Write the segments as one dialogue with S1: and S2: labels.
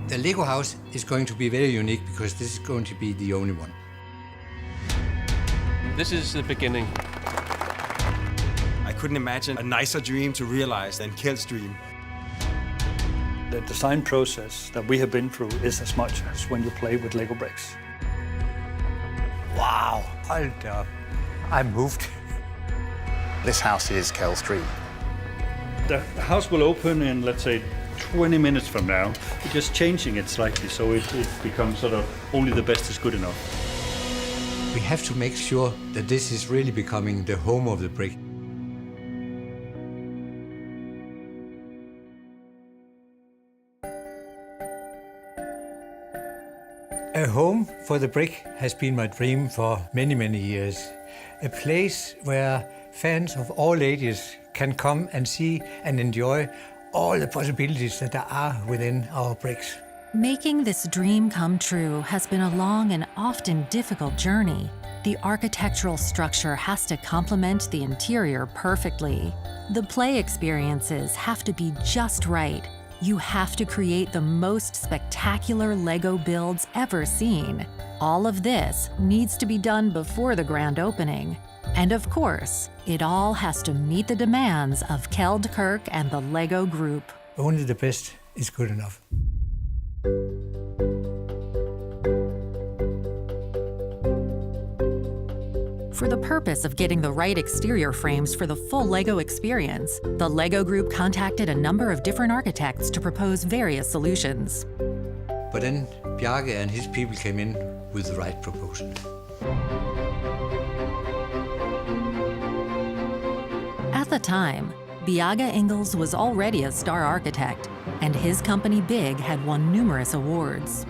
S1: The Lego house is going to be very unique because this is going to be the only one.
S2: This is the beginning.
S3: I couldn't imagine a nicer dream to realize than Kjeld's dream.
S4: The design process that we have been through is as much as when you play with Lego bricks.
S1: Wow, hold up. I'm moved.
S5: This house is Kjeld's dream.
S4: The house will open in, let's say, 20 minutes from now. We're just changing it slightly so it becomes sort of only the best is good enough.
S1: We have to make sure that this is really becoming the home of the brick. A home for the brick has been my dream for many, many years. A place where fans of all ages can come and see and enjoy all the possibilities that there are within our bricks.
S6: Making this dream come true has been a long and often difficult journey. The architectural structure has to complement the interior perfectly. The play experiences have to be just right. You have to create the most spectacular Lego builds ever seen. All of this needs to be done before the grand opening. And of course, it all has to meet the demands of Kjeld Kirk and the Lego Group.
S1: Only the best is good enough.
S6: For the purpose of getting the right exterior frames for the full Lego experience, the Lego Group contacted a number of different architects to propose various solutions.
S1: But then Bjarke and his people came in with the right proposal.
S6: At the time, Bjarke Ingels was already a star architect, and his company BIG had won numerous awards.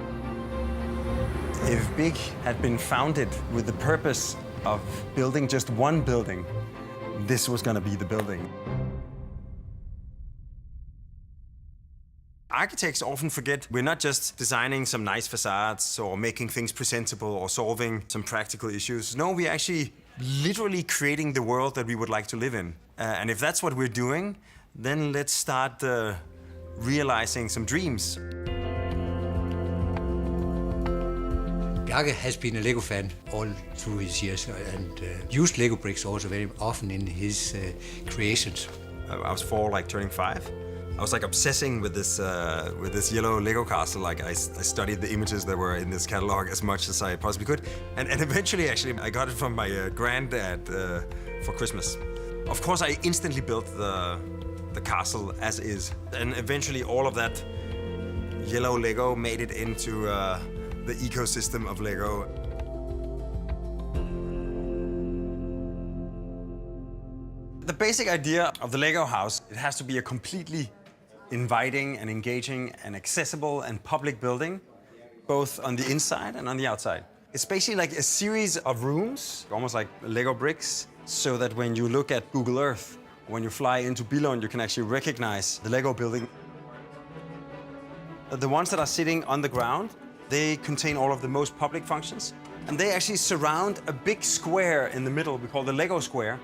S3: If BIG had been founded with the purpose of building just one building, this was going to be the building. Architects often forget we're not just designing some nice facades or making things presentable or solving some practical issues. No, we're actually literally creating the world that we would like to live in. And if that's what we're doing, then let's start realizing some dreams.
S1: Bjarke has been a Lego fan all through his years and used Lego bricks also very often in his creations.
S3: I was 4, like turning 5. I was like obsessing with this yellow Lego castle. Like I studied the images that were in this catalog as much as I possibly could. And eventually, actually, I got it from my granddad for Christmas. Of course, I instantly built the castle as is. And eventually, all of that yellow Lego made it into the ecosystem of Lego. The basic idea of the Lego house, it has to be a completely inviting and engaging and accessible and public building, both on the inside and on the outside. It's basically like a series of rooms, almost like Lego bricks, so that when you look at Google Earth, when you fly into Billund, you can actually recognize the Lego building. The ones that are sitting on the ground, they contain all of the most public functions, and they actually surround a big square in the middle we call the Lego Square.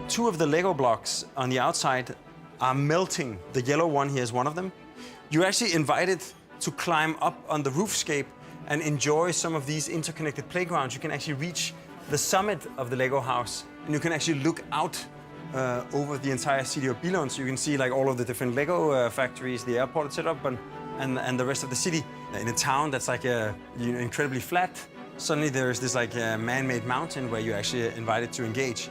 S3: 2 of the Lego blocks on the outside are melting. The yellow one here is one of them. You're actually invited to climb up on the roofscape and enjoy some of these interconnected playgrounds. You can actually reach the summit of the Lego house, and you can actually look out over the entire city of Billund, so you can see like all of the different Lego factories, the airport, etc., and the rest of the city. In a town that's like incredibly flat, suddenly there's this like man-made mountain where you're actually invited to engage.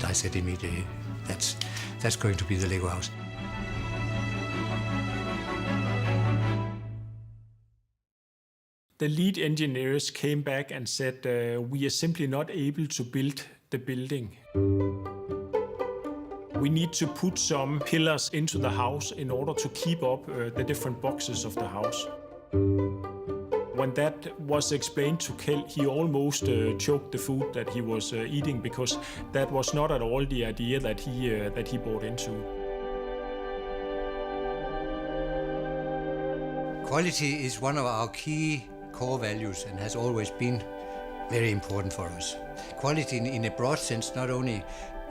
S1: I said immediately, that's going to be the Lego house.
S7: The lead engineers came back and said, we are simply not able to build the building. We need to put some pillars into the house in order to keep up the different boxes of the house. When that was explained to Kjeld, he almost choked the food that he was eating, because that was not at all the idea that he bought into.
S1: Quality is one of our key core values and has always been very important for us. Quality in a broad sense, not only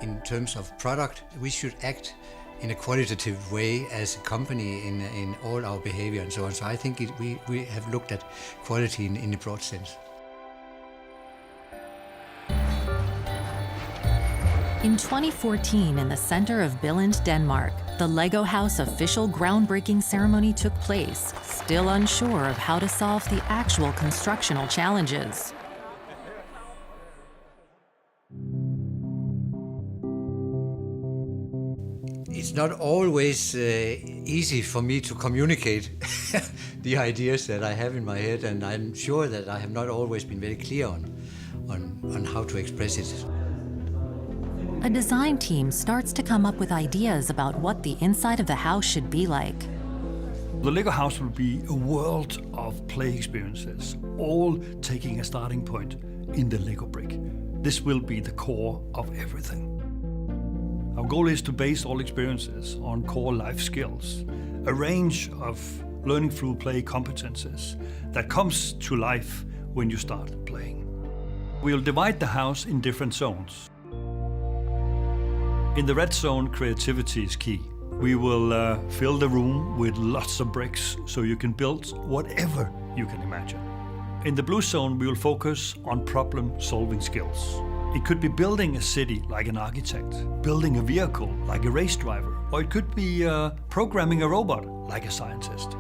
S1: in terms of product, we should act in a qualitative way as a company in all our behavior and so on. So I think we have looked at quality in a broad sense.
S6: In 2014, in the center of Billund, Denmark, the Lego House official groundbreaking ceremony took place, still unsure of how to solve the actual constructional challenges.
S1: It's not always easy for me to communicate the ideas that I have in my head, and I'm sure that I have not always been very clear on how to express it.
S6: A design team starts to come up with ideas about what the inside of the house should be like.
S4: The Lego house will be a world of play experiences, all taking a starting point in the Lego brick. This will be the core of everything. Our goal is to base all experiences on core life skills, a range of learning through play competences that comes to life when you start playing. We'll divide the house in different zones. In the red zone, creativity is key. We will fill the room with lots of bricks so you can build whatever you can imagine. In the blue zone, we will focus on problem-solving skills. It could be building a city like an architect, building a vehicle like a race driver, or it could be programming a robot like a scientist.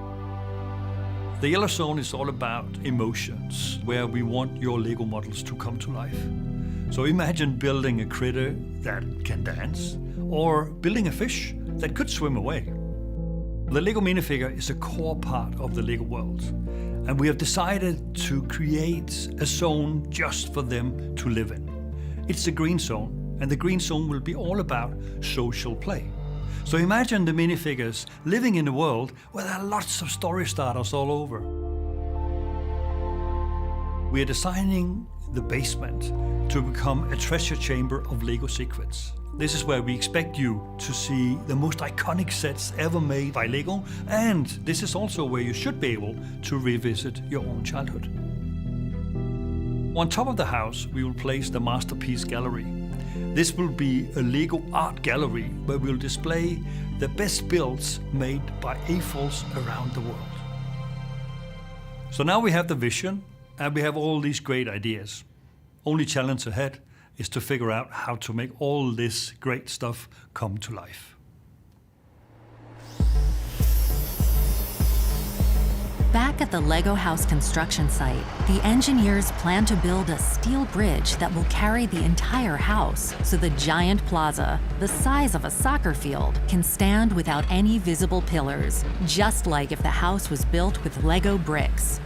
S4: The yellow zone is all about emotions, where we want your Lego models to come to life. So imagine building a critter that can dance, or building a fish that could swim away. The Lego minifigure is a core part of the Lego world, and we have decided to create a zone just for them to live in. It's the green zone, and the green zone will be all about social play. So imagine the minifigures living in a world where there are lots of story starters all over. We are designing the basement to become a treasure chamber of Lego secrets. This is where we expect you to see the most iconic sets ever made by Lego, and this is also where you should be able to revisit your own childhood. On top of the house, we will place the Masterpiece Gallery. This will be a Lego art gallery where we'll display the best builds made by AFOLs around the world. So now we have the vision, and we have all these great ideas. Only challenge ahead is to figure out how to make all this great stuff come to life.
S6: Back at the Lego House construction site, the engineers plan to build a steel bridge that will carry the entire house so the giant plaza, the size of a soccer field, can stand without any visible pillars, just like if the house was built with Lego bricks.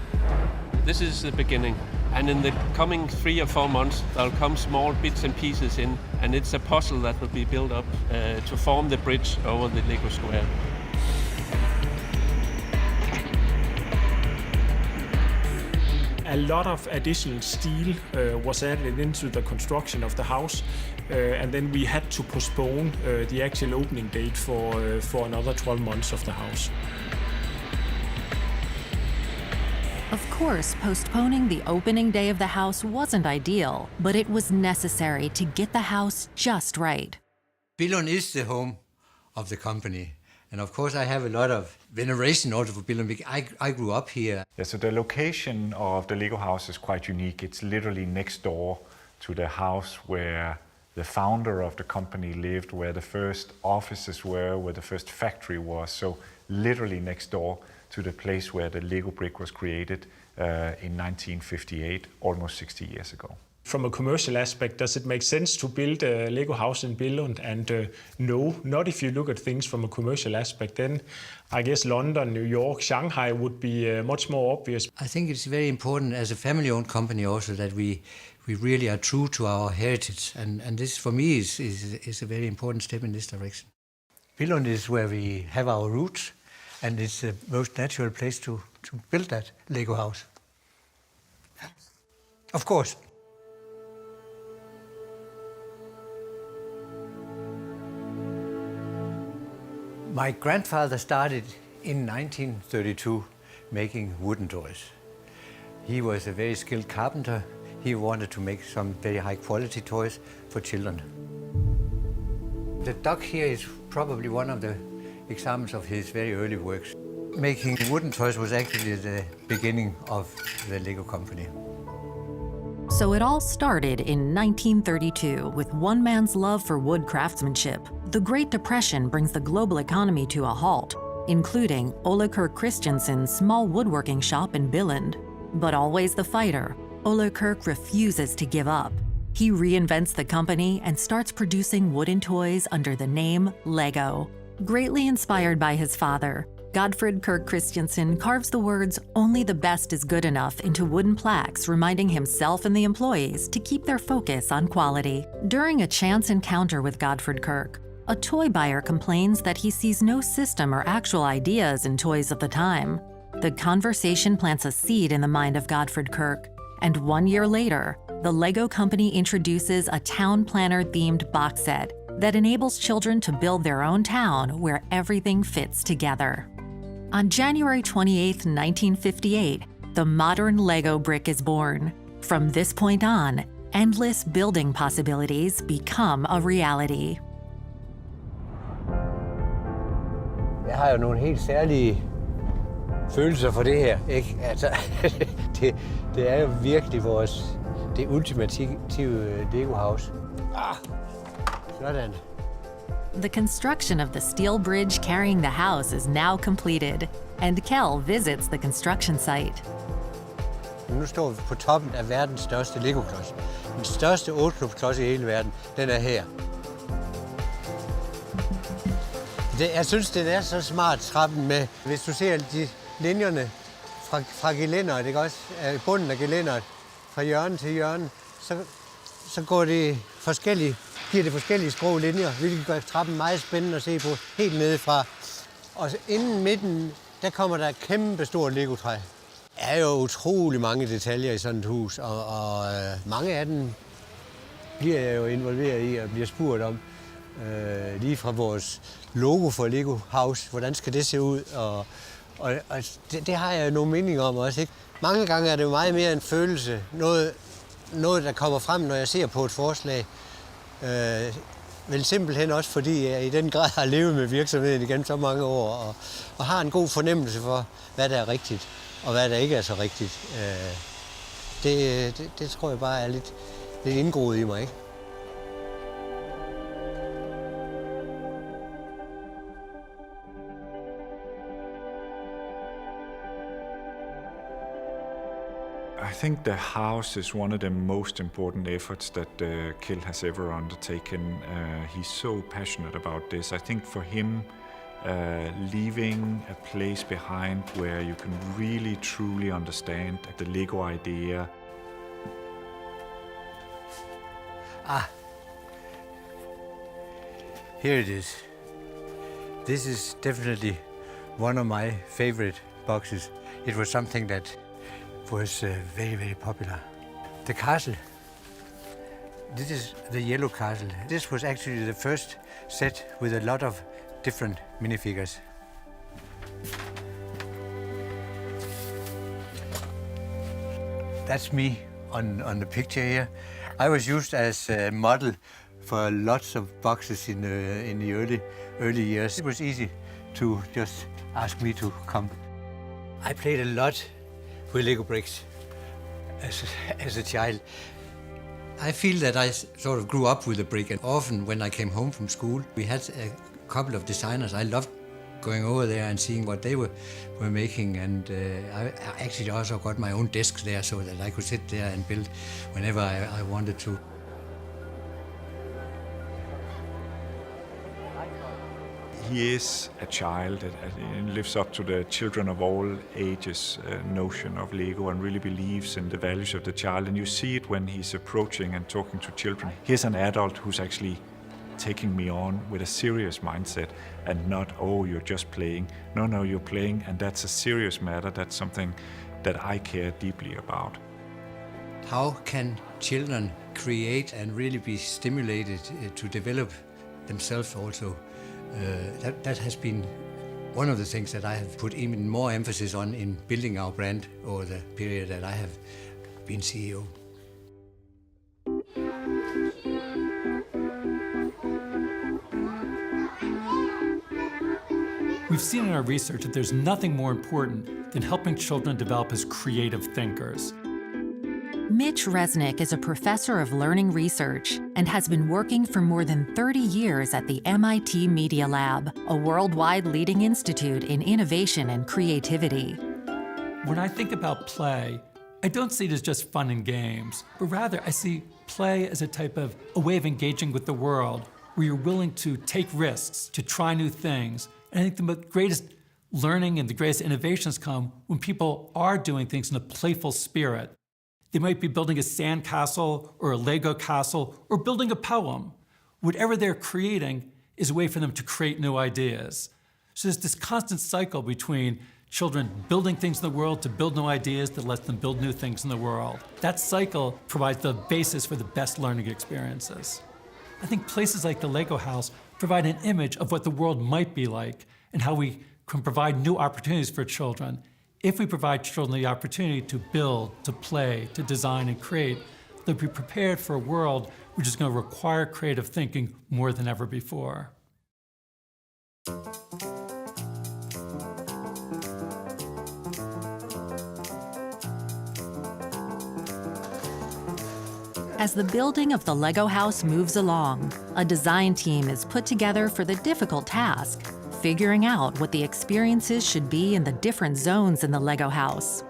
S2: This is the beginning, and in the coming 3 or 4 months there'll come small bits and pieces in, and it's a puzzle that will be built up to form the bridge over the Lego square.
S7: A lot of additional steel was added into the construction of the house, and then we had to postpone the actual opening date for another 12 months of the house.
S6: Of course, postponing the opening day of the house wasn't ideal, but it was necessary to get the house just right.
S1: Billund is the home of the company. And of course I have a lot of veneration also for Billund. I grew up here.
S8: Yeah, so the location of the Lego house is quite unique. It's literally next door to the house where the founder of the company lived, where the first offices were, where the first factory was. So literally next door to the place where the Lego brick was created in 1958, almost 60 years ago.
S7: From a commercial aspect, does it make sense to build a Lego house in Billund? And no, not if you look at things from a commercial aspect. Then I guess London, New York, Shanghai would be much more obvious.
S1: I think it's very important as a family-owned company also that we really are true to our heritage. And this for me is a very important step in this direction. Billund is where we have our roots, and it's the most natural place to build that Lego house. Of course. My grandfather started in 1932 making wooden doors. He was a very skilled carpenter. he wanted to make some very high quality toys for children. The duck here is probably one of the examples of his very early works. Making wooden toys was actually the beginning of the Lego company.
S6: So it all started in 1932 with one man's love for wood craftsmanship. The Great Depression brings the global economy to a halt, including Ole Kirk Christiansen's small woodworking shop in Billund. But always the fighter, Ole Kirk refuses to give up. He reinvents the company and starts producing wooden toys under the name Lego. Greatly inspired by his father, Godtfred Kirk Christiansen carves the words "Only the best is good enough" into wooden plaques, reminding himself and the employees to keep their focus on quality. During a chance encounter with Godtfred Kirk, a toy buyer complains that he sees no system or actual ideas in toys of the time. The conversation plants a seed in the mind of Godtfred Kirk, and 1 year later, the Lego company introduces a town planner-themed box set that enables children to build their own town where everything fits together. On January 28, 1958, the modern Lego brick is born. From this point on, endless building possibilities become a reality.
S1: Jeg har jo nogle helt særlige følelser for det her, ikke? Altså, det er jo virkelig det ultimative Lego house. Sådan.
S6: The construction of the steel bridge carrying the house is now completed, and Kjell visits the construction site.
S1: Nu står vi på toppen af verdens største Lego-klods. Den største 8-klubsklods i hele verden, den er her. Jeg synes, det er så smart, trappen med. Hvis du ser de linjerne fra gelænderet, ikke også? Bunden af gelænderet, fra hjørne til hjørne, så går det giver det forskellige skrå linjer, hvilket gør trappen meget spændende at se på helt nedefra. Og inden midten, der kommer der et kæmpe stort Lego-træ. Der er jo utrolig mange detaljer i sådan et hus, og mange af dem bliver jeg jo involveret i og bliver spurgt om. Lige fra vores logo for Lego House, hvordan skal det se ud, og det har jeg jo nogle meninger om også, ikke? Mange gange er det jo meget mere en følelse, noget der kommer frem, når jeg ser på et forslag. Vel simpelthen også fordi jeg i den grad har levet med virksomheden igennem så mange år, og har en god fornemmelse for, hvad der er rigtigt, og hvad der ikke er så rigtigt. Det tror jeg bare er lidt indgroet i mig, ikke?
S8: I think the house is one of the most important efforts that Kjell has ever undertaken. He's so passionate about this. I think for him, leaving a place behind where you can really truly understand the Lego idea.
S1: Here it is. This is definitely one of my favorite boxes. It was something that was very, very popular. The castle. This is the yellow castle. This was actually the first set with a lot of different minifigures. That's me on the picture here. I was used as a model for lots of boxes in the early years. It was easy to just ask me to come. I played a lot with Lego bricks as a child. I feel that I sort of grew up with a brick, and often when I came home from school, we had a couple of designers. I loved going over there and seeing what they were making, and I actually also got my own desk there so that I could sit there and build whenever I wanted to.
S8: He is a child and lives up to the children of all ages notion of Lego and really believes in the values of the child. And you see it when he's approaching and talking to children. Here's an adult who's actually taking me on with a serious mindset and not, oh, you're just playing. No, you're playing, and that's a serious matter. That's something that I care deeply about.
S1: How can children create and really be stimulated to develop themselves also? That has been one of the things that I have put even more emphasis on in building our brand over the period that I have been CEO.
S9: We've seen in our research that there's nothing more important than helping children develop as creative thinkers.
S6: Mitch Resnick is a professor of learning research and has been working for more than 30 years at the MIT Media Lab, a worldwide leading institute in innovation and creativity.
S9: When I think about play, I don't see it as just fun and games, but rather I see play as a way of engaging with the world, where you're willing to take risks, to try new things. And I think the greatest learning and the greatest innovations come when people are doing things in a playful spirit. They might be building a sandcastle or a Lego castle or building a poem. Whatever they're creating is a way for them to create new ideas. So there's this constant cycle between children building things in the world to build new ideas that lets them build new things in the world. That cycle provides the basis for the best learning experiences. I think places like the Lego house provide an image of what the world might be like and how we can provide new opportunities for children. If we provide children the opportunity to build, to play, to design and create, they'll be prepared for a world which is going to require creative thinking more than ever before.
S6: As the building of the Lego house moves along, a design team is put together for the difficult task, figuring out what the experiences should be in the different zones in the Lego house.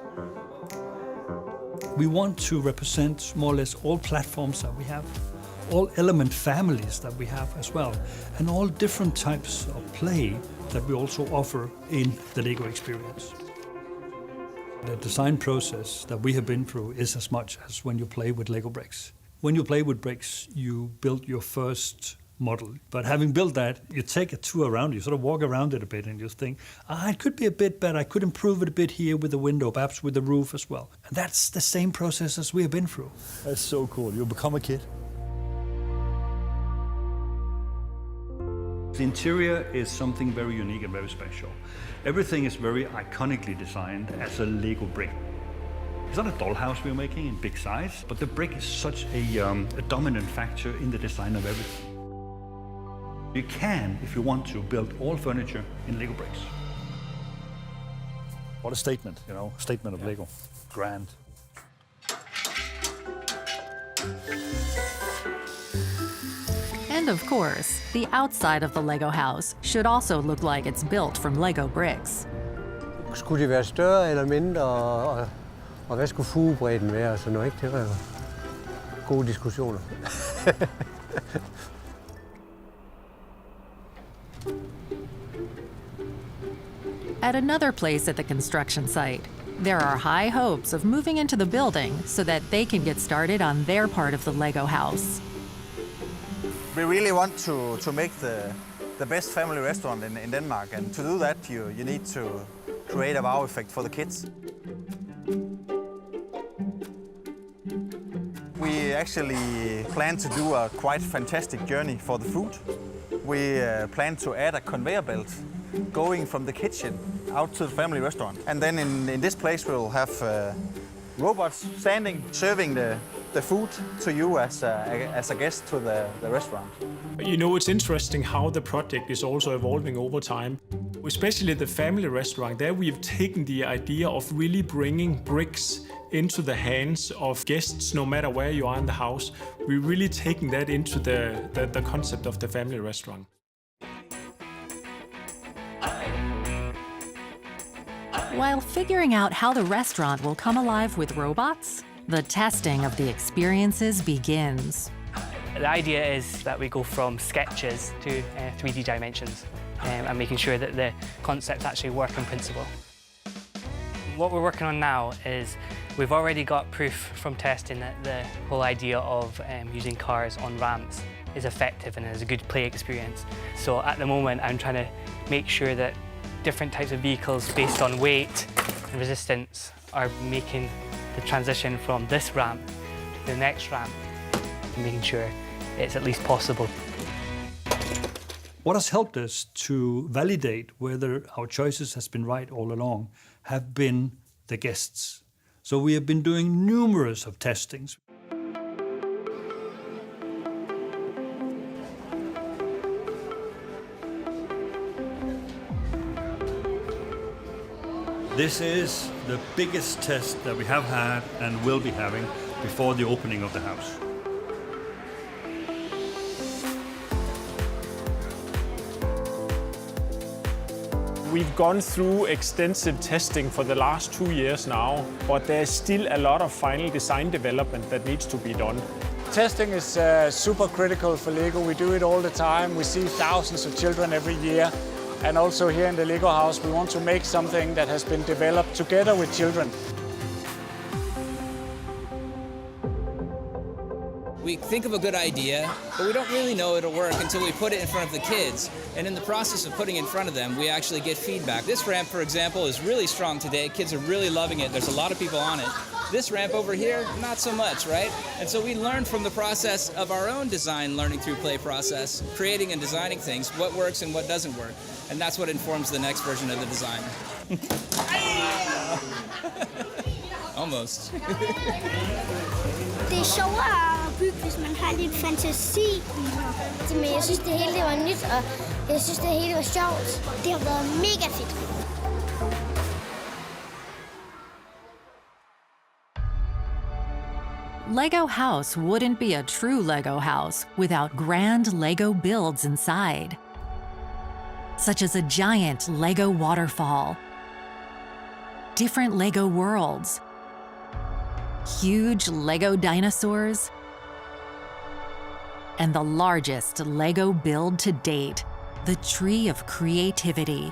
S4: We want to represent more or less all platforms that we have, all element families that we have as well, and all different types of play that we also offer in the Lego experience. The design process that we have been through is as much as when you play with Lego bricks. When you play with bricks, you build your first model. But having built that, you take a tour around, you sort of walk around it a bit and you think, it could be a bit better, I could improve it a bit here with the window, perhaps with the roof as well. And that's the same process as we have been through. That's so cool, you become a kid. The interior is something very unique and very special. Everything is very iconically designed as a Lego brick. It's not a dollhouse we're making in big size, but the brick is such a dominant factor in the design of everything. You can, if you want to, build all furniture in Lego bricks. What a statement, you know, statement of Lego. Grand.
S6: And of course, the outside of the Lego house should also look like it's built from Lego bricks.
S1: Skulle de være større eller mindre, og hvad skulle fugebredden være og sådan noget, ikke? Det var jo gode diskussioner.
S6: At another place at the construction site, there are high hopes of moving into the building so that they can get started on their part of the Lego house.
S5: We really want to make the best family restaurant in Denmark, and to do that you need to create a wow effect for the kids. We actually plan to do a quite fantastic journey for the food. We plan to add a conveyor belt going from the kitchen out to the family restaurant. And then in this place we'll have robots standing, serving the food to you as a guest to the restaurant.
S7: You know, it's interesting how the project is also evolving over time. Especially the family restaurant, there we've taken the idea of really bringing bricks into the hands of guests, no matter where you are in the house. We're really taking that into the concept of the family restaurant.
S6: While figuring out how the restaurant will come alive with robots, the testing of the experiences begins.
S10: The idea is that we go from sketches to 3D dimensions and making sure that the concepts actually work in principle. What we're working on now is we've already got proof from testing that the whole idea of using cars on ramps is effective and is a good play experience. So at the moment I'm trying to make sure that different types of vehicles based on weight and resistance are making the transition from this ramp to the next ramp and making sure it's at least possible.
S4: What has helped us to validate whether our choices has been right all along have been the guests. So we have been doing numerous of testings. This is the biggest test that we have had and will be having before the opening of the house.
S7: We've gone through extensive testing for the last 2 years now, but there's still a lot of final design development that needs to be done.
S11: Testing is super critical for LEGO. We do it all the time. We see thousands of children every year. And also here in the LEGO house, we want to make something that has been developed together with children.
S12: We think of a good idea, but we don't really know it'll work until we put it in front of the kids. And in the process of putting it in front of them, we actually get feedback. This ramp, for example, is really strong today. Kids are really loving it. There's a lot of people on it. This ramp over here, not so much, right? And so we learn from the process of our own design, learning through play process, creating and designing things, what works and what doesn't work. And that's what informs the next version of the design. Almost.
S13: Det er sjovere at bygge, hvis man har lidt fantasi. Men jeg synes, det hele var nyt, og jeg synes, det hele var sjovt. Det har været mega fedt.
S6: Lego House wouldn't be a true Lego house without grand Lego builds inside, such as a giant Lego waterfall, different Lego worlds, huge Lego dinosaurs, and the largest Lego build to date, the Tree of Creativity.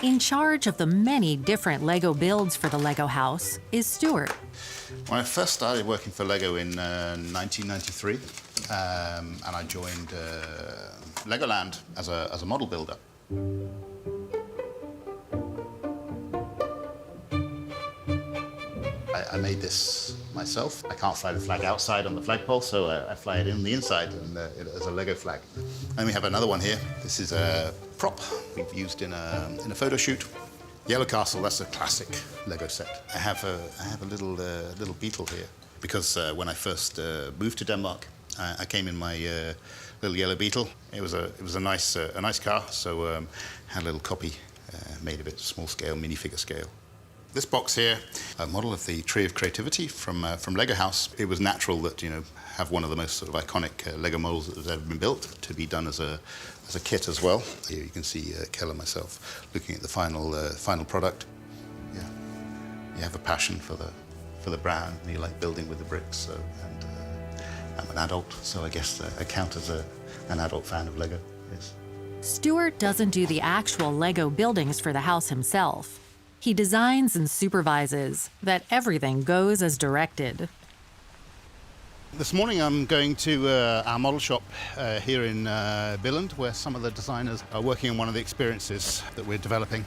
S6: In charge of the many different Lego builds for the Lego house is Stuart.
S14: When I first started working for Lego in 1993, and I joined Legoland as a model builder. I made this myself. I can't fly the flag outside on the flagpole, so I fly it in the inside and, as a Lego flag. And we have another one here. This is a prop we've used in a photo shoot. Yellow Castle, that's a classic Lego set. I have a little beetle here because when I first moved to Denmark, I came in my little yellow beetle. It was a nice car, so had a little copy made of it, small scale, minifigure scale. This box here, a model of the Tree of Creativity from Lego House. It was natural that, have one of the most sort of iconic Lego models that has ever been built to be done as a kit as well. Here you can see Kel and myself looking at the final product. Yeah, you have a passion for the brand, and you like building with the bricks. So, and I'm an adult, so I guess I count as an adult fan of Lego. Yes.
S6: Stuart doesn't do the actual Lego buildings for the house himself. He designs and supervises that everything goes as directed.
S14: This morning I'm going to our model shop here in Billund, where some of the designers are working on one of the experiences that we're developing.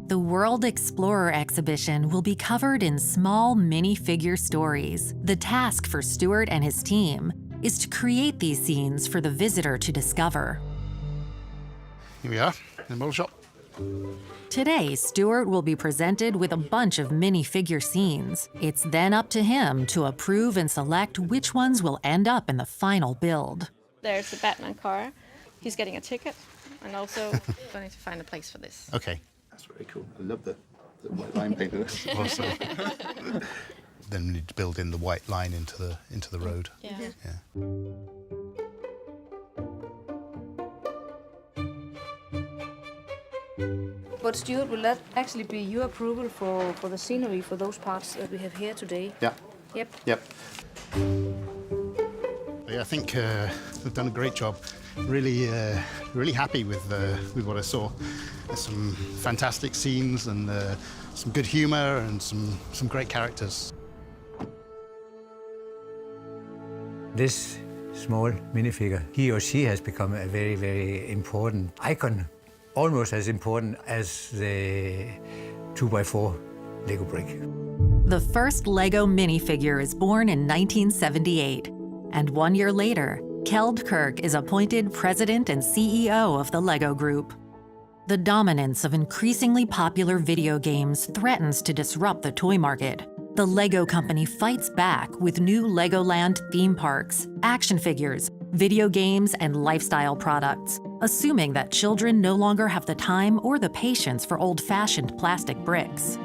S6: The World Explorer exhibition will be covered in small minifigure stories. The task for Stuart and his team is to create these scenes for the visitor to discover.
S14: Here we are in the model shop.
S6: Today, Stuart will be presented with a bunch of minifigure scenes. It's then up to him to approve and select which ones will end up in the final build.
S15: There's the Batman car. He's getting a ticket, and also going to find a place for this.
S14: Okay. That's very cool. I love the white line painted. Awesome. Then we need to build in the white line into the road.
S15: Yeah.
S14: Yeah.
S16: But Stuart, will that actually be your approval for the scenery for those parts that we have here today?
S14: Yeah.
S16: Yep.
S14: Yep. Yeah, I think we've done a great job. Really happy with what I saw. There's some fantastic scenes and some good humor and some great characters.
S1: This small minifigure, he or she has become a very, very important icon. Almost as important as the 2x4 Lego brick.
S6: The first Lego minifigure is born in 1978, and 1 year later, Kjeld Kirk is appointed president and CEO of the Lego Group. The dominance of increasingly popular video games threatens to disrupt the toy market. the LEGO Company fights back with new Legoland theme parks, action figures, video games, and lifestyle products, assuming that children no longer have the time or the patience for old-fashioned plastic bricks.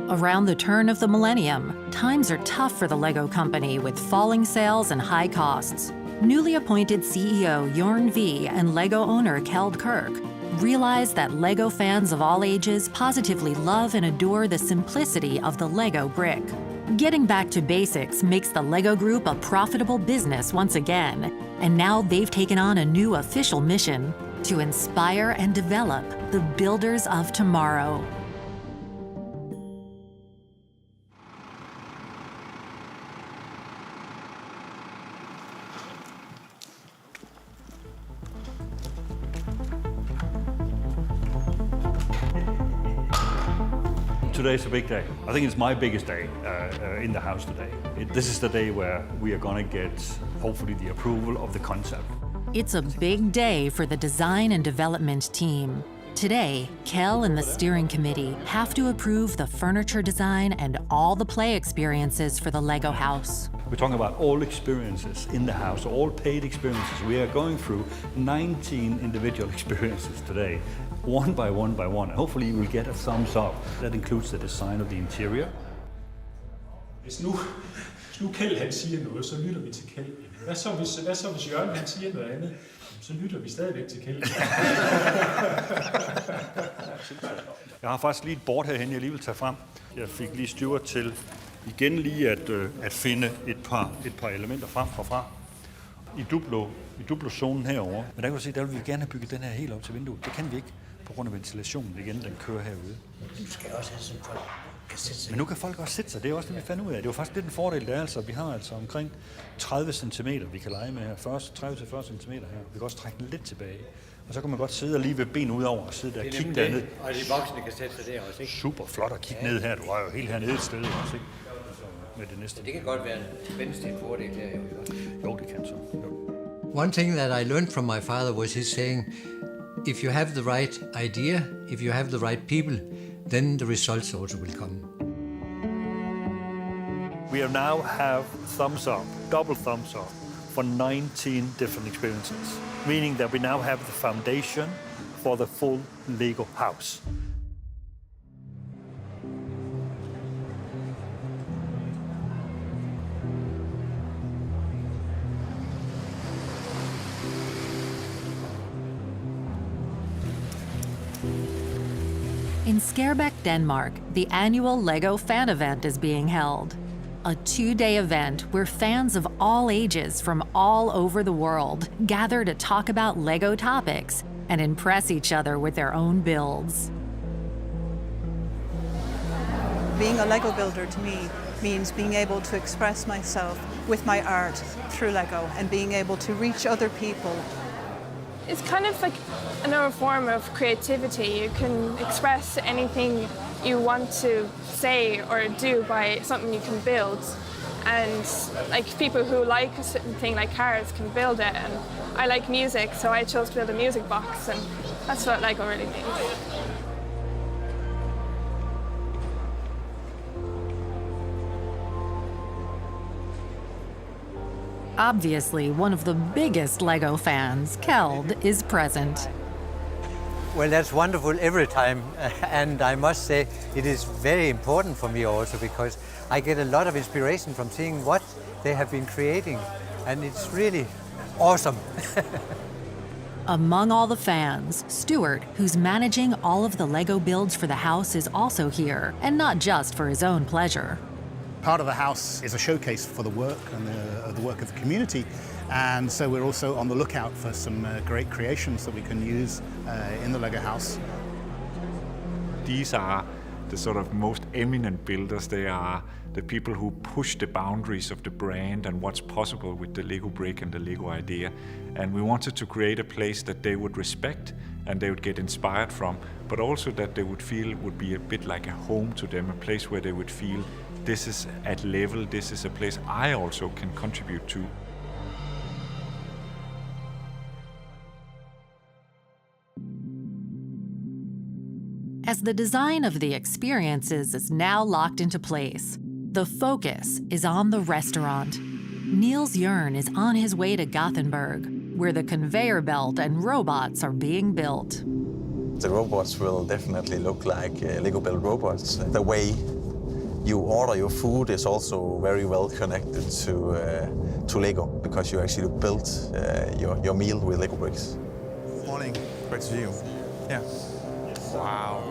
S6: Around the turn of the millennium, times are tough for the LEGO Company with falling sales and high costs. Newly appointed CEO Jorn V and LEGO owner Kjeld Kirk realize that LEGO fans of all ages positively love and adore the simplicity of the LEGO brick. Getting back to basics makes the LEGO Group a profitable business once again, and now they've taken on a new official mission to inspire and develop the builders of tomorrow.
S4: Today's a big day. I think it's my biggest day in the house today. This is the day where we are going to get, hopefully, the approval of the concept.
S6: It's a big day for the design and development team. Today, Kjeld and the steering committee have to approve the furniture design and all the play experiences for the LEGO house.
S4: We're talking about all experiences in the house, all paid experiences. We are going through 19 individual experiences today, one by one by one. Hopefully you will get a thumbs up. That includes the design of the interior.
S7: Hvis nu Kjeld han siger noget, så lytter vi til Kjeld. Hvad så hvis Jørgen han siger noget andet? Så lytter vi stadigvæk til Kjeld.
S4: Jeg har faktisk lige et board herhen, jeg lige vil tage frem. Jeg fik lige styret til igen lige at finde et par elementer frem fra. I Duplo-zonen herovre. Men der kan du se, der vil vi gerne have bygget den her helt op til vinduet. Det kan vi ikke på grund af ventilationen igen, den kører herude.
S17: Du skal også have sådan folk kan sætte sig.
S4: Men nu kan folk også sætte sig. Det er også det, vi fandt ud af. Det var faktisk lidt en fordel, der er altså. Vi har altså omkring 30 cm, vi kan lege med her. 30-40 cm her. Vi kan også trække den lidt tilbage. Og så kan man godt sidde og lige ved ben ud over og sidde der og kigge derned.
S17: Og de voksne kan sætte sig der også, ikke?
S4: Super flot at kigge ned her. Du er jo helt hernede et sted også, ikke? Med det næste.
S17: Så det kan godt være en fordel her, jo.
S4: Jo, det kan så. Jo.
S1: One thing that I learned from my father was his saying, if you have the right idea, if you have the right people, then the results also will come.
S4: We now have thumbs up, double thumbs up, for 19 different experiences, meaning that we now have the foundation for the full LEGO house.
S6: In Skærbæk, Denmark, the annual LEGO fan event is being held. A 2-day event where fans of all ages from all over the world gather to talk about LEGO topics and impress each other with their own builds.
S18: Being a LEGO builder to me means being able to express myself with my art through LEGO and being able to reach other people.
S19: It's kind of like another form of creativity. You can express anything you want to say or do by something you can build. And like people who like a certain thing like cars can build it. And I like music, so I chose to build a music box, and that's what LEGO really means.
S6: Obviously, one of the biggest LEGO fans, Kjeld, is present.
S1: Well, that's wonderful every time, and I must say it is very important for me also because I get a lot of inspiration from seeing what they have been creating, and it's really awesome.
S6: Among all the fans, Stuart, who's managing all of the LEGO builds for the house, is also here, and not just for his own pleasure.
S20: Part of the house is a showcase for the work and the work of the community, and so we're also on the lookout for some great creations that we can use in the LEGO house.
S8: These are the sort of most eminent builders. They are the people who push the boundaries of the brand and what's possible with the LEGO brick and the LEGO idea. And we wanted to create a place that they would respect and they would get inspired from, but also that they would feel would be a bit like a home to them, a place where they would feel this is at level, this is a place I also can contribute to.
S6: As the design of the experiences is now locked into place, The focus is on the restaurant. Niels Jørn is on his way to Gothenburg, where the conveyor belt and robots are being built.
S21: The robots will definitely look like Lego built robots. The way you order your food is also very well connected to Lego, because you actually build your meal with Lego bricks.
S5: Morning, great to see you. Yeah. Wow.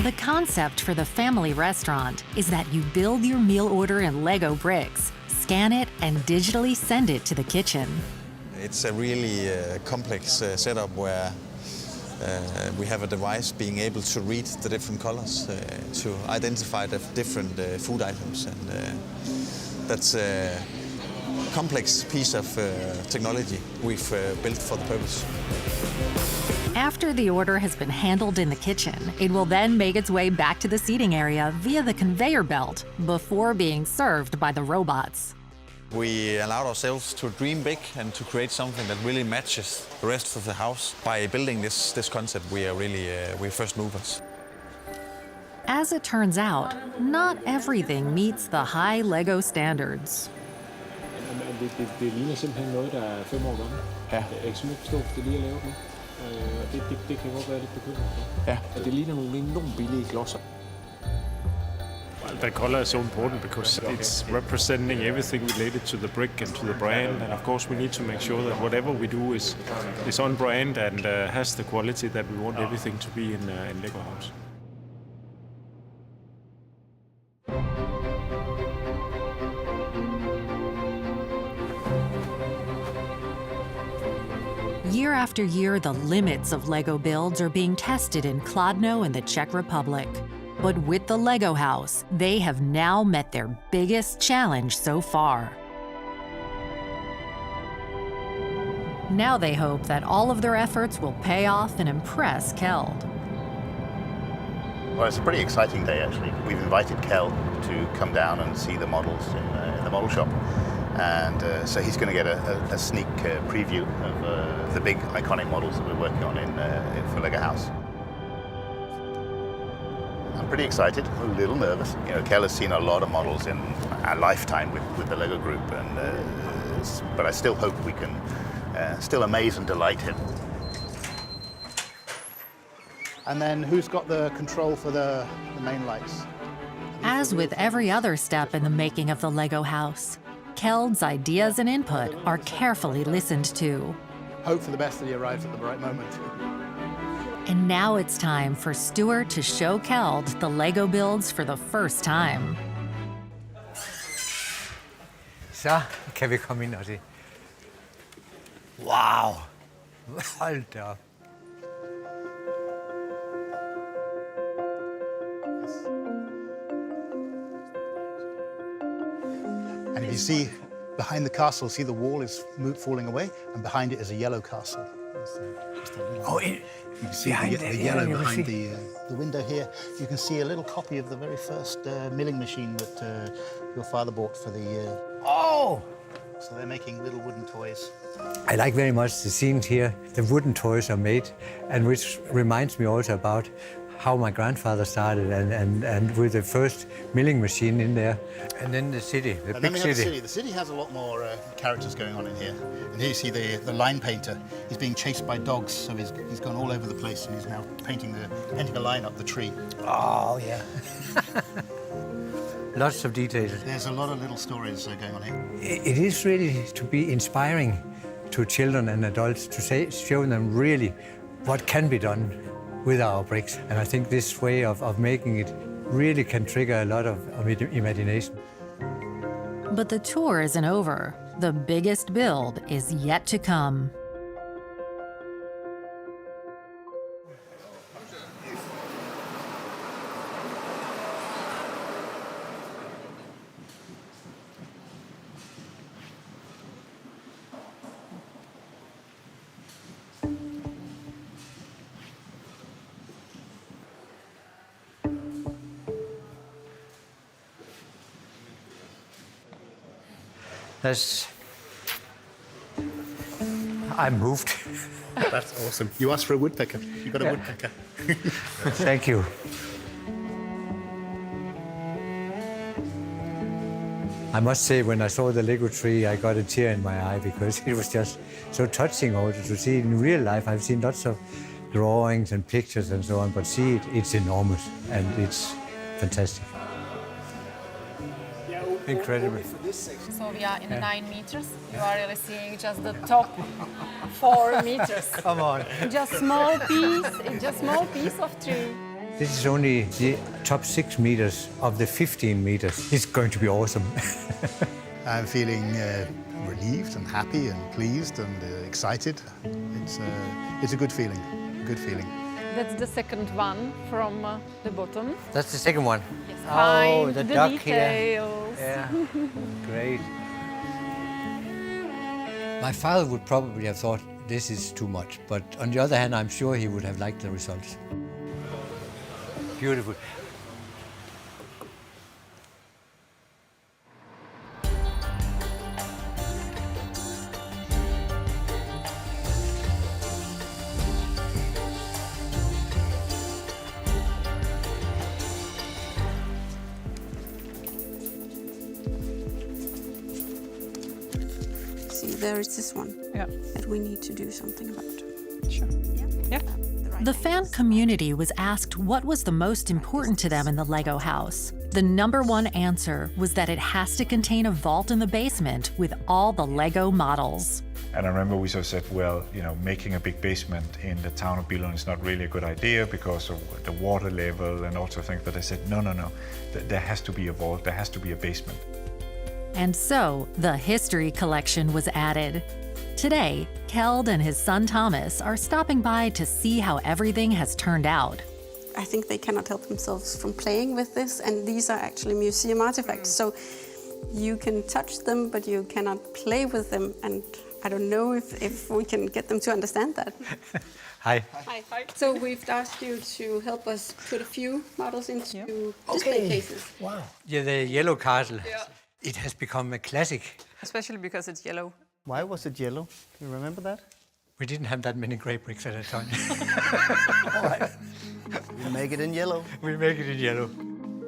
S6: The concept for the family restaurant is that you build your meal order in Lego bricks, scan it, and digitally send it to the kitchen.
S21: It's a really complex setup where we have a device being able to read the different colors to identify the different food items, and that's a complex piece of technology we've built for the purpose.
S6: After the order has been handled in the kitchen, it will then make its way back to the seating area via the conveyor belt before being served by the robots.
S21: We allowed ourselves to dream big and to create something that really matches the rest of the house. By building this concept, we are really we're first movers.
S6: As it turns out, not everything meets the high Lego standards.
S7: Det ligner simpelthen noget, der er 5 år gammelt. Ja. Jeg kan simpelthen ikke forstå, det lige er lavet nu. Det kan godt være lidt bekymrende. Ja. At det ligner nogle enormt billige klodser.
S11: The color is so important because it's representing everything related to the brick and to the brand, and of course we need to make sure that whatever we do is on brand and has the quality that we want everything to be in Lego House.
S6: Year after year, the limits of Lego builds are being tested in Kladno and the Czech Republic. But with the Lego House, they have now met their biggest challenge so far. Now they hope that all of their efforts will pay off and impress Kjeld.
S20: Well, it's a pretty exciting day, actually. We've invited Kjeld to come down and see the models in the model shop. And so he's going to get a sneak preview of the big iconic models that we're working on for Lego House. I'm pretty excited, a little nervous. You know, Kjeld has seen a lot of models in our lifetime with the Lego group, but I still hope we can still amaze and delight him.
S22: And then who's got the control for the main lights?
S6: As with every other step in the making of the Lego House, Kjeld's ideas and input are carefully listened to.
S22: Hope for the best that he arrives at the right moment.
S6: And now it's time for Stuart to show Kjeld the Lego builds for the first time.
S1: Så kan vi komme ind og se. Wow! Hold da op.
S20: And if you see behind the castle, see the wall is falling away, and behind it is a yellow castle. You can see the yellow behind the window here. You can see a little copy of the very first milling machine that your father bought for the...
S1: Oh!
S20: So they're making little wooden toys.
S1: I like very much the scenes here. The wooden toys are made, and which reminds me also about how my grandfather started and with the first milling machine in there. And then the city, the big city.
S20: The city has a lot more characters going on in here. And here you see the line painter. He's being chased by dogs, so he's gone all over the place, and he's now painting a line up the tree.
S1: Oh, yeah. Lots of details.
S20: There's a lot of little stories going on here.
S1: It is really to be inspiring to children and adults to show them really what can be done with our bricks. And I think this way of making it really can trigger a lot of imagination.
S6: But the tour isn't over. The biggest build is yet to come.
S1: I'm moved.
S20: That's awesome. You asked for a woodpecker. You got a woodpecker.
S1: Thank you. I must say, when I saw the Lego tree, I got a tear in my eye because it was just so touching also to see it in real life. I've seen lots of drawings and pictures and so on, but see it, it's enormous and it's fantastic. Incredible.
S2: So we are in 9 meters. You are really seeing just the top 4 meters.
S1: Come on.
S2: Just small piece of tree.
S1: This is only the top 6 meters of the 15 meters. It's going to be awesome.
S20: I'm feeling relieved and happy and pleased and excited. It's a good feeling. Good feeling.
S2: That's the second one from the bottom.
S1: That's the second one.
S2: Yes,
S1: oh, the duck
S2: details.
S1: here. Yeah, great. My father would probably have thought this is too much, but on the other hand, I'm sure he would have liked the results. Beautiful.
S3: See, there is this one that we need to do something about.
S18: Sure. Yeah.
S6: The fan community was asked what was the most important to them in the Lego house. The #1 answer was that it has to contain a vault in the basement with all the Lego models.
S8: And I remember we sort of said, well, making a big basement in the town of Billund is not really a good idea because of the water level and also things. But I said, no. There has to be a vault, there has to be a basement.
S6: And so the history collection was added. Today, Kjeld and his son Thomas are stopping by to see how everything has turned out.
S3: I think they cannot help themselves from playing with this, and these are actually museum artifacts. So you can touch them, but you cannot play with them. And I don't know if we can get them to understand that.
S1: Hi.
S3: Hi. So we've asked you to help us put a few models into display cases.
S1: Wow. Yeah, the yellow castle. Yeah. It has become a classic.
S18: Especially because it's yellow.
S22: Why was it yellow? Do you remember that?
S1: We didn't have that many grey bricks at that time.
S22: All right. We'll make it in yellow.
S1: We'll make it in yellow.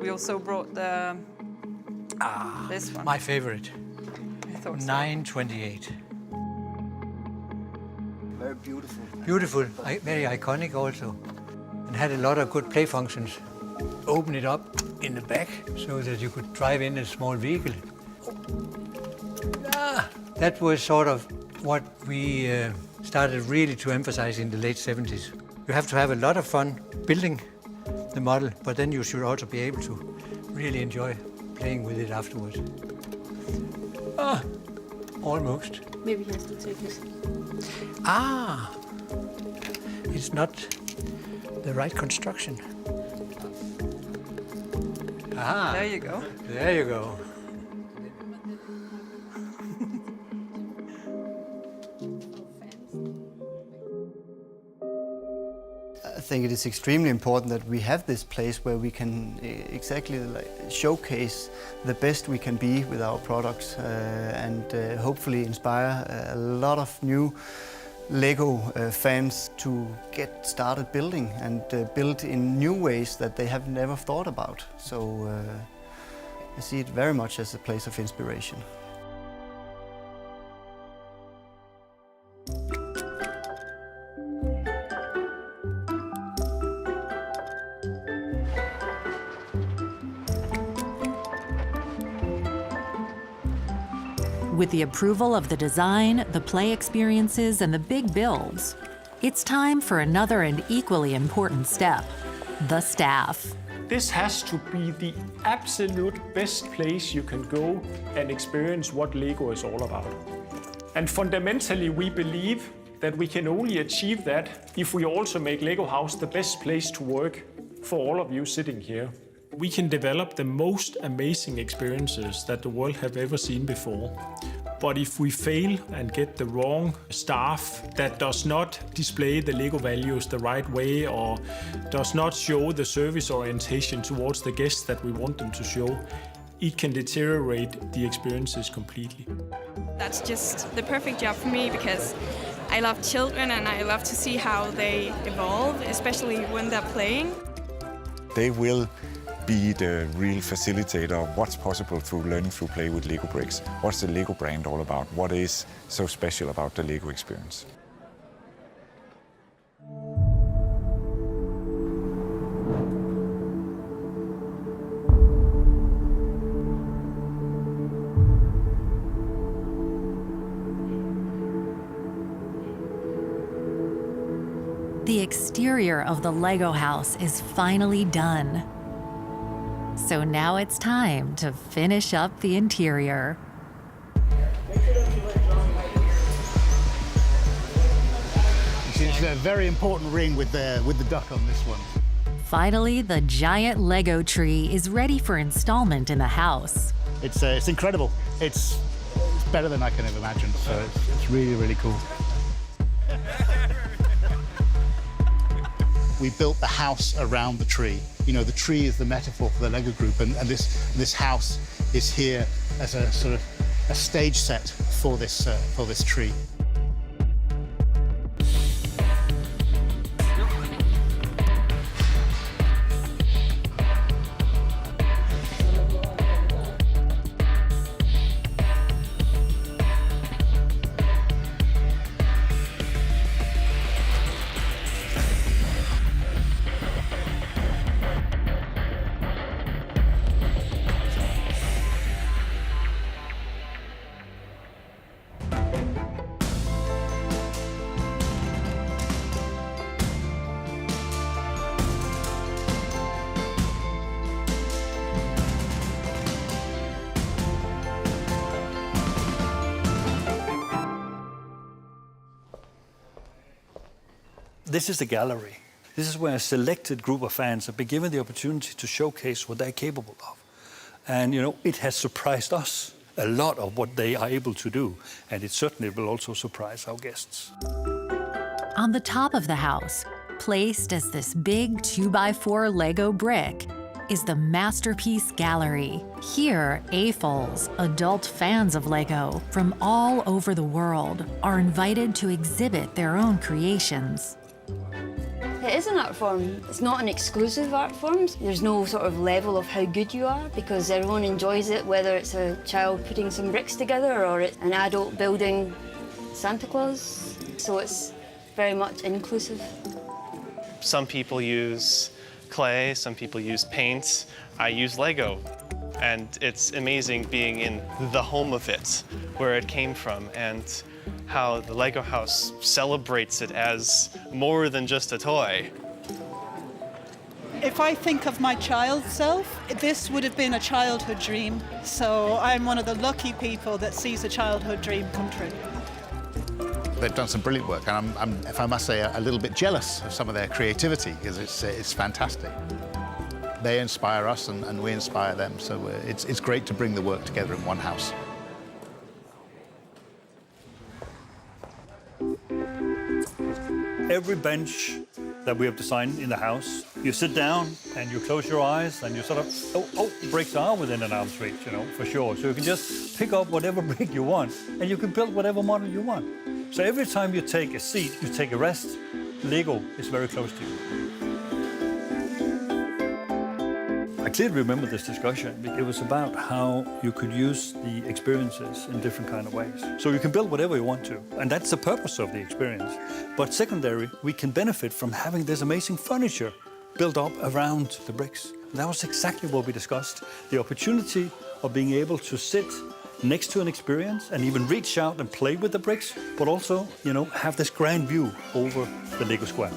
S18: We also brought the this one.
S1: My favorite.
S18: I thought so.
S1: 928.
S22: Very beautiful.
S1: Beautiful, very iconic also. And had a lot of good play functions. Open it up in the back so that you could drive in a small vehicle. That was sort of what we started really to emphasize in the late 70s. You have to have a lot of fun building the model, but then you should also be able to really enjoy playing with it afterwards. Almost.
S3: Maybe he has to take this.
S1: It's not the right construction.
S18: There you go.
S1: There you go.
S23: I think it is extremely important that we have this place where we can exactly showcase the best we can be with our products and hopefully inspire a lot of new Lego fans to get started building and build in new ways that they have never thought about. So I see it very much as a place of inspiration.
S6: With the approval of the design, the play experiences, and the big builds, it's time for another and equally important step, the staff.
S7: This has to be the absolute best place you can go and experience what Lego is all about. And fundamentally, we believe that we can only achieve that if we also make Lego House the best place to work for all of you sitting here. We can develop the most amazing experiences that the world have ever seen before. But if we fail and get the wrong staff that does not display the Lego values the right way or does not show the service orientation towards the guests that we want them to show, it can deteriorate the experiences completely.
S24: That's just the perfect job for me because
S9: I love children and I love to see how they evolve, especially when they're playing.
S8: They will be the real facilitator of what's possible through learning through play with Lego bricks. What's the Lego brand all about? What is so special about the Lego experience?
S6: The exterior of the Lego house is finally done. So now it's time to finish up the interior.
S22: It's a very important ring with the duck on this one.
S6: Finally, the giant Lego tree is ready for installment in the house.
S22: It's incredible. It's better than I can have imagined, so it's really, really cool. We built the house around the tree. You know, the tree is the metaphor for the Lego group, and this house is here as a sort of a stage set for this tree.
S4: This is the gallery. This is where a selected group of fans have been given the opportunity to showcase what they're capable of. And, you know, it has surprised us a lot of what they are able to do. And it certainly will also surprise our guests.
S6: On the top of the house, placed as this big 2x4 Lego brick, is the Masterpiece Gallery. Here, AFOLs, adult fans of Lego from all over the world, are invited to exhibit their own creations.
S10: It is an art form. It's not an exclusive art form. There's no sort of level of how good you are because everyone enjoys it, whether it's a child putting some bricks together or it's an adult building Santa Claus. So it's very much inclusive.
S12: Some people use clay, some people use paint. I use Lego. And it's amazing being in the home of it, where it came from, and how the Lego house celebrates it as more than just a toy.
S18: If I think of my child self, this would have been a childhood dream. So I'm one of the lucky people that sees a childhood dream come true.
S14: They've done some brilliant work, and I'm if I must say, a little bit jealous of some of their creativity, because it's fantastic. They inspire us, and we inspire them, so it's great to bring the work together in one house.
S4: Every bench that we have designed in the house, you sit down and you close your eyes and you sort of, bricks are within an arm's reach, you know, for sure. So you can just pick up whatever brick you want and you can build whatever model you want. So every time you take a seat, you take a rest, Lego is very close to you. I clearly remember this discussion. It was about how you could use the experiences in different kind of ways. So you can build whatever you want to, and that's the purpose of the experience. But secondary, we can benefit from having this amazing furniture built up around the bricks. That was exactly what we discussed. The opportunity of being able to sit next to an experience and even reach out and play with the bricks, but also, you know, have this grand view over the Lego Square.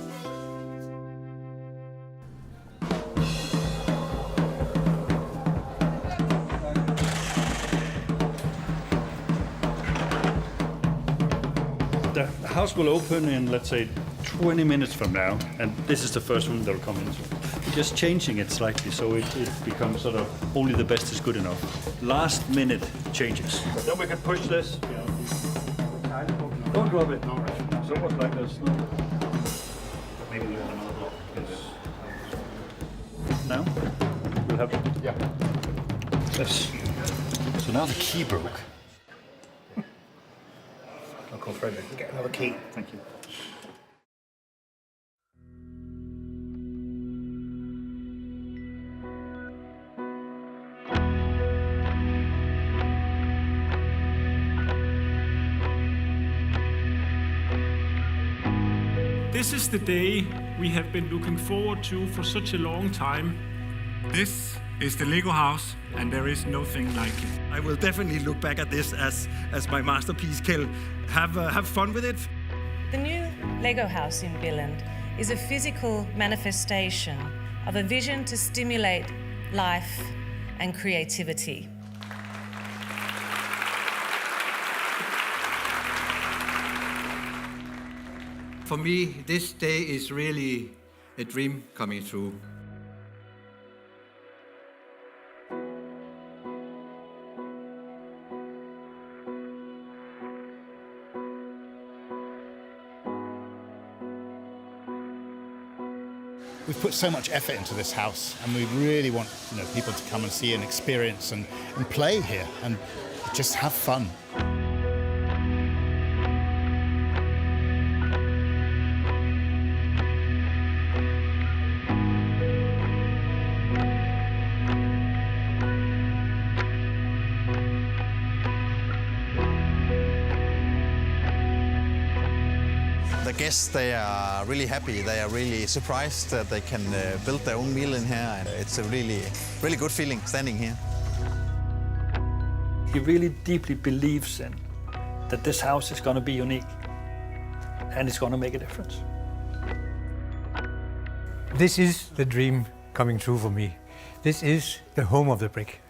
S4: The house will open in, let's say, 20 minutes from now, and this is the first room that will come into. We're just changing it slightly so it becomes sort of only the best is good enough. Last minute changes. Then we can push this. Don't drop it. So what's like this? Maybe we have another block. Now we'll have. Yeah. Yes. So now the key broke.
S22: Uncle Frederick. Get another key. Thank you.
S7: This is the day we have been looking forward to for such a long time.
S13: This is the Lego house, and there is nothing like it. I will definitely look back at this as my masterpiece, Kjell. Have fun with it.
S15: The new Lego house in Billund is a physical manifestation of a vision to stimulate life and creativity.
S1: For me, this day is really a dream coming true.
S22: We've put so much effort into this house, and we really want people to come and see and experience and play here and just have fun.
S21: The guests, they are really happy. They are really surprised that they can build their own meal in here. And it's a really good feeling standing here.
S4: He really deeply believes in that this house is going to be unique and it's going to make a difference.
S1: This is the dream coming true for me. This is the home of the brick.